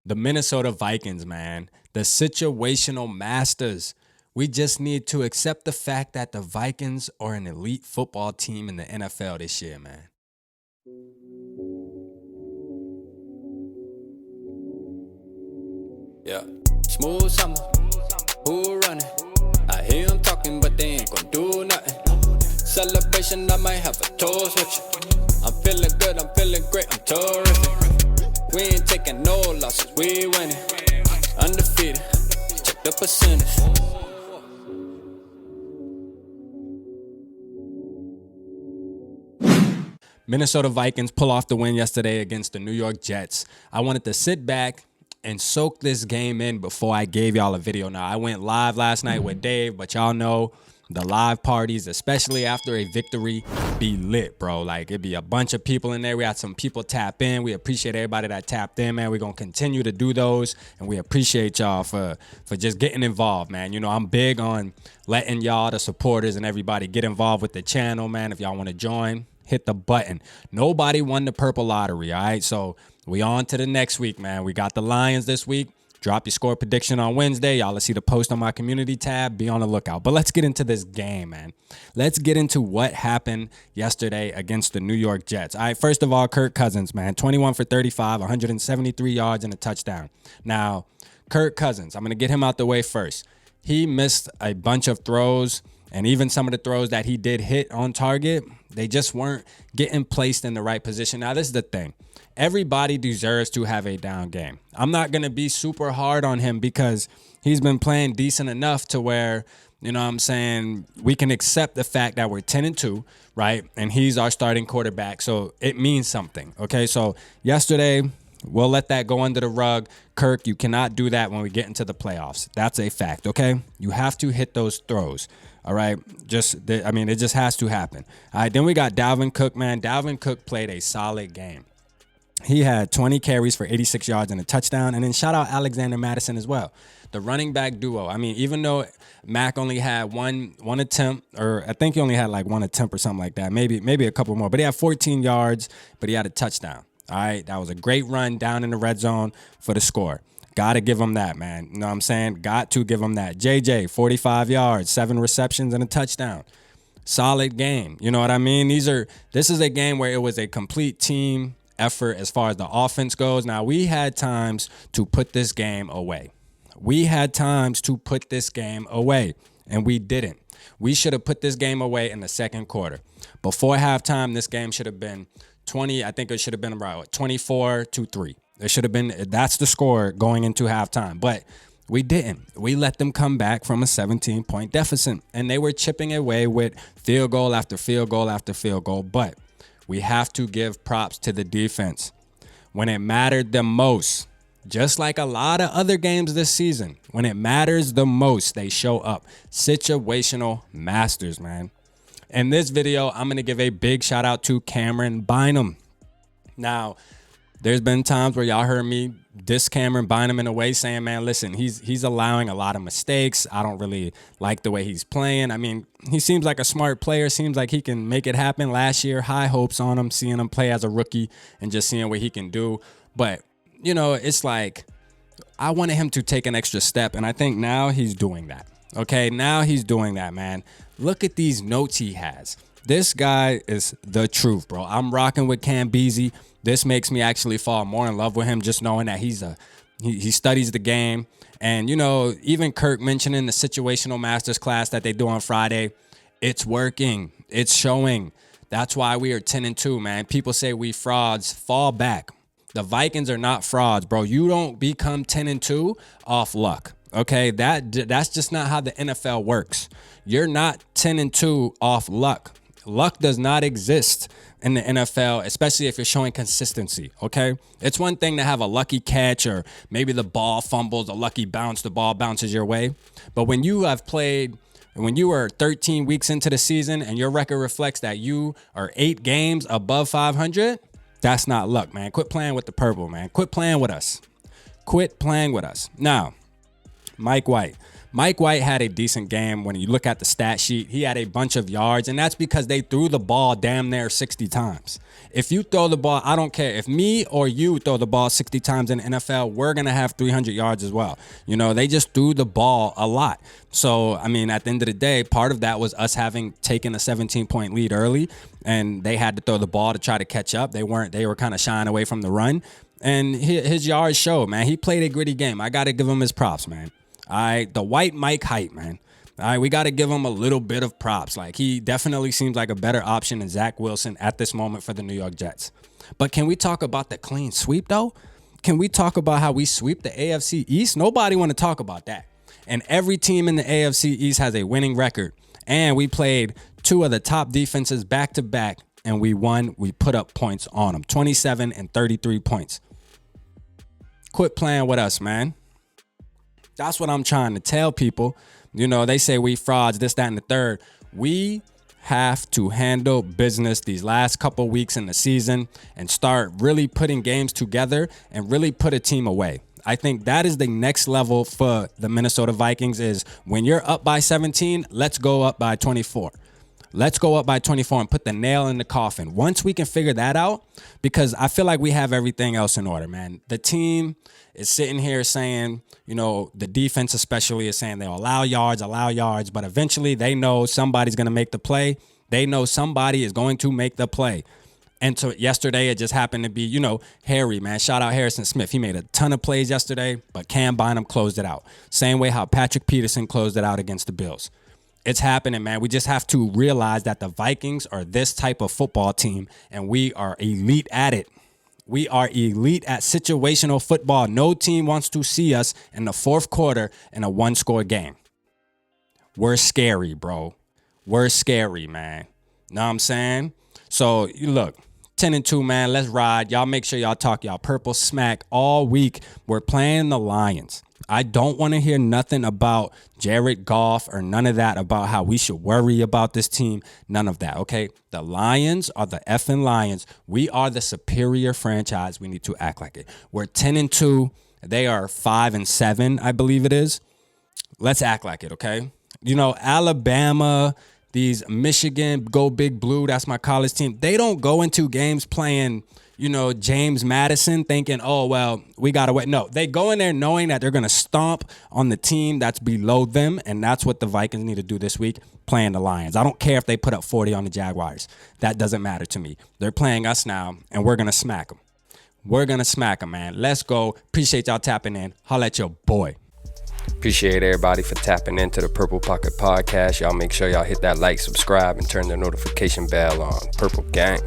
The Minnesota Vikings, man. The Situational Masters. We just need to accept the fact that the Vikings are an elite football team in the NFL this year, man. Yeah, smooth summer, who running? I hear them talking, but they ain't gon' do nothing. Celebration, I might have a toast with you. I'm feeling good, I'm feeling great, I'm terrific. We ain't taking no losses, we winning. Undefeated, check the percentage. Minnesota Vikings pull off the win yesterday against the New York Jets. I wanted to sit back and soak this game in before I gave y'all a video. Now, I went live last night with Dave, but y'all know the live parties, especially after a victory, be lit, bro. Like, it'd be a bunch of people in there. We had some people tap in. We appreciate everybody that tapped in, man. We're going to continue to do those, and we appreciate y'all for just getting involved, man. You know, I'm big on letting y'all, the supporters and everybody, get involved with the channel, man. If y'all want to join, hit the button. Nobody won the purple lottery, all right? So we on to the next week, man. We got the Lions this week. Drop your score prediction on Wednesday. Y'all will see the post on my community tab. Be on the lookout. But let's get into this game, man. Let's get into what happened yesterday against the New York Jets. All right, first of all, Kirk Cousins, man. 21 for 35, 173 yards and a touchdown. Now, Kirk Cousins, I'm going to get him out the way first. He missed a bunch of throws, and even some of the throws that he did hit on target, they just weren't getting placed in the right position. Now, this is the thing. Everybody deserves to have a down game. I'm not going to be super hard on him because he's been playing decent enough to where, you know what I'm saying, we can accept the fact that we're 10-2, right? And he's our starting quarterback, so it means something, okay? So yesterday, we'll let that go under the rug. Kirk, you cannot do that when we get into the playoffs. That's a fact, okay? You have to hit those throws. All right, it just has to happen. All right, then we got Dalvin Cook, man. Dalvin Cook played a solid game. He had 20 carries for 86 yards and a touchdown. And then shout out Alexander Madison as well. The running back duo. I mean, even though Mac only had one attempt, or I think he only had like one attempt or something like that, maybe a couple more. But he had 14 yards, but he had a touchdown. All right, that was a great run down in the red zone for the score. Got to give him that, man. You know what I'm saying? Got to give him that. JJ, 45 yards, 7 receptions, and a touchdown. Solid game. You know what I mean? This is a game where it was a complete team effort as far as the offense goes. Now, we had times to put this game away. And we didn't. We should have put this game away in the second quarter. Before halftime, this game should have been 20. I think it should have been about 24-3. It should have been, that's the score going into halftime. But we didn't. We let them come back from a 17-point deficit. And they were chipping away with field goal after field goal after field goal. But we have to give props to the defense. When it mattered the most, just like a lot of other games this season, when it matters the most, they show up. Situational Masters, man. In this video, I'm going to give a big shout out to Cameron Bynum. Now, there's been times where y'all heard me diss Cameron Bynum in a way, saying, man, listen, he's allowing a lot of mistakes. I don't really like the way he's playing. I mean, he seems like a smart player. Seems like he can make it happen. Last year, high hopes on him, seeing him play as a rookie and just seeing what he can do. But, you know, it's like I wanted him to take an extra step, and I think now he's doing that. Okay, now he's doing that, man. Look at these notes he has. This guy is the truth, bro. I'm rocking with Cam Beasley. This makes me actually fall more in love with him, just knowing that he studies the game. And, you know, even Kirk mentioning the Situational Masters class that they do on Friday, it's working. It's showing. That's why we are 10-2, man. People say we frauds. Fall back. The Vikings are not frauds, bro. You don't become 10-2 off luck. Okay, that's just not how the NFL works. You're not 10-2 off luck. Luck does not exist in the NFL, especially if you're showing consistency, okay? It's one thing to have a lucky catch or maybe the ball fumbles, a lucky bounce, the ball bounces your way. But when you are 13 weeks into the season and your record reflects that you are 8 games above 500, that's not luck, man. Quit playing with the purple, man. Quit playing with us. Now, Mike White. Mike White had a decent game. When you look at the stat sheet, he had a bunch of yards, and that's because they threw the ball damn near 60 times. If you throw the ball, I don't care. If me or you throw the ball 60 times in the NFL, we're going to have 300 yards as well. You know, they just threw the ball a lot. So, I mean, at the end of the day, part of that was us having taken a 17-point lead early, and they had to throw the ball to try to catch up. They were kind of shying away from the run. And his yards showed, man. He played a gritty game. I got to give him his props, man. All right, the white Mike hype, man. All right, we got to give him a little bit of props. Like, he definitely seems like a better option than Zach Wilson at this moment for the New York Jets. But can we talk about the clean sweep, though? Can we talk about how we sweep the AFC East? Nobody want to talk about that. And every team in the AFC East has a winning record. And we played two of the top defenses back-to-back, and we won. We put up points on them, 27 and 33 points. Quit playing with us, man. That's what I'm trying to tell people. You know, they say we frauds, this, that, and the third. We have to handle business these last couple weeks in the season and start really putting games together and really put a team away. I think that is the next level for the Minnesota Vikings is when you're up by 17, let's go up by 24. Let's go up by 24 and put the nail in the coffin. Once we can figure that out, because I feel like we have everything else in order, man. The team is sitting here saying, you know, the defense especially is saying they'll allow yards, but eventually they know somebody's going to make the play. They know somebody is going to make the play. And so yesterday it just happened to be, you know, Harry, man. Shout out Harrison Smith. He made a ton of plays yesterday, but Cam Bynum closed it out. Same way how Patrick Peterson closed it out against the Bills. It's happening, man. We just have to realize that the Vikings are this type of football team, and we are elite at it. We are elite at situational football. No team wants to see us in the fourth quarter in a one-score game. We're scary, bro. We're scary, man. Know what I'm saying? So, you look, 10-2, man. Let's ride. Y'all make sure y'all talk y'all purple smack all week. We're playing the Lions. I don't want to hear nothing about Jared Goff or none of that about how we should worry about this team. None of that, okay? The Lions are the effing Lions. We are the superior franchise. We need to act like it. We're 10-2. They are 5-7, I believe it is. Let's act like it, okay? You know, Alabama, these Michigan, go big blue, that's my college team. They don't go into games playing, you know, James Madison thinking, oh, well, we got to wait. No, they go in there knowing that they're going to stomp on the team that's below them, and that's what the Vikings need to do this week, playing the Lions. I don't care if they put up 40 on the Jaguars. That doesn't matter to me. They're playing us now, and we're going to smack them. We're going to smack them, man. Let's go. Appreciate y'all tapping in. Holla at your boy. Appreciate everybody for tapping into the Purple Pocket Podcast. Y'all make sure y'all hit that like, subscribe, and turn the notification bell on. Purple Gang.